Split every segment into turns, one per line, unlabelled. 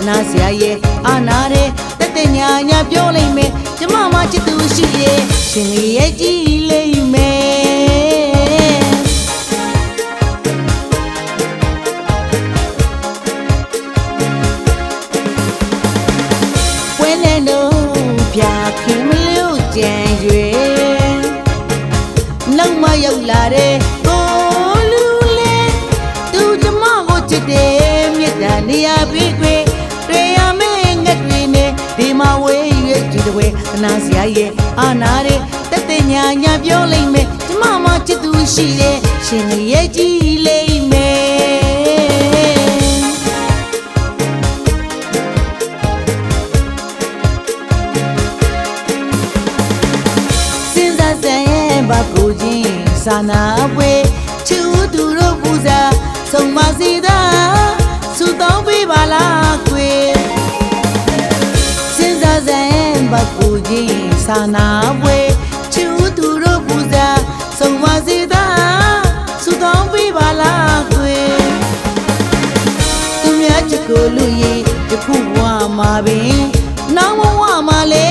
နာစရာရဲ့အာနာတဲ့တက်တဲ့ညာညာပြောလိမ့်မယ်ကျမမှချစ်သူရှိရဲ့ရှင်ရဲ့ကြည်လိမ့်မယ်ပွဲနဲ့တော့ပြခင်မလို့ကြံရွယ်နောက်မှရောက်လာတဲ့နေရာပြီးခွေတွေ့ရမယ့်ငက်တွေနဲ့ဒီမှာဝေးရွေးကြည့်တဲ့အနာစရာရဲ့အာနာတဲ့တက်တဲ့ညာညာပြောလိမ့်မယ်ကျမမှချစ်သူရှိတဲ့ရှင်ရဲ့ကြည်လိမ့်မယ်စဉ်းစားစမ်းဘာကိုချင်းစာနာပွဲချူသူတို့ပူဇာဆုံးမစီသာစုတောင်းပေးပါလားကွယ်စဉ်းစားစမ်းဘာကိုကြီးစာနာပွဲချူသူတို့ပူဇာဆုံးမစေသာစုတောင်းပေးပါလားကွယ်သူများချစ်ကိုလူရင်တခုဘဝမှာပင်နောက်ဘဝမှာလေ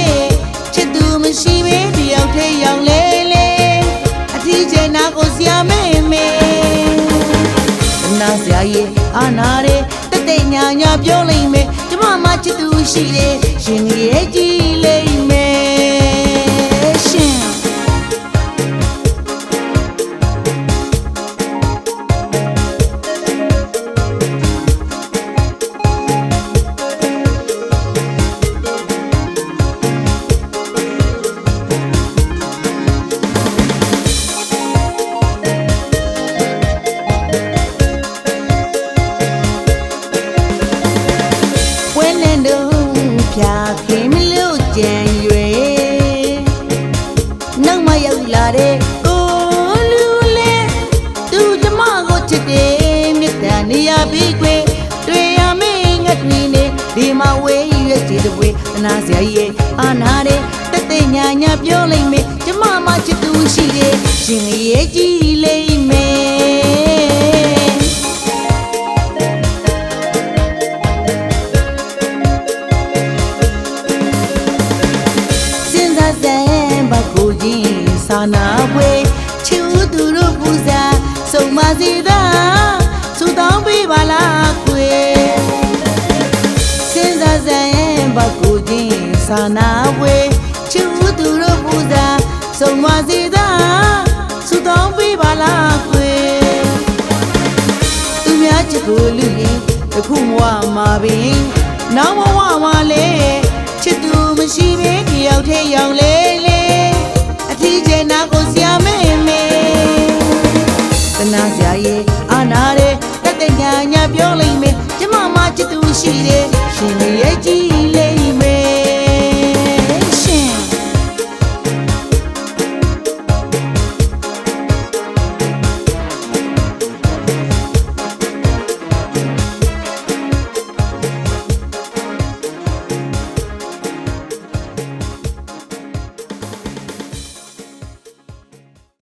ချစ်သူမရှိဘဲတယောက်တည်းရောက်လေလေအထီးကျနာကိုစရာမဲမဲနာစရာရဲ့အာနာတဲ့တဲ့ညာညာပြောလိမ့်မယ်ကျမမှချစ်သူရှိတယ်ရှင်ရဲ့ကြည်လိမ့်မယ်ရှင်ဖြာခင်မလို့ကြံရွယ်နောက်မှရောက်လာတဲ့ကိုလူလေးသူကျမကိုချစ်တယ်မြတ်တန်နေရာပြီးခွေတွေ့ရမယ့်ငတ်တွေနဲ့ဒီမှာဝေးရွက်ကြည့်တဲ့အနာစရာရဲ့အာနာတဲ့တက်တဲ့ညာညာပြောလိမ့်မယ်ကျမမှချစ်သူရှိတယ်ရှင်ရဲ့ကြည်လိမ့်မယ်စာနာပွဲချူသူတို့ပူဇာဆုံးမစေသာစုတောင်းပေးပါလားကွယ်စဉ်းစားစမ်းဘာကိုချင်းစာနာပွဲချူသူတို့ပူဇာဆုံးမစေသာစုတောင်းပေးပါလားကွယ်သူများချစ်ကိုလူရင်တခုဘဝမှာပင်နောက်ဘဝမှာလေချစ်သူမရှိဘဲတယောက်တည်းရောက်လေလေဒီကျနာကိုစရာမဲမဲတနာစရာရဲ့အာနာတဲ့တက်တဲ့ညာညာပြောလိမ့်မယ်ကျမမှချစ်သူရှိတယ်ရှင်ရဲ့ကြ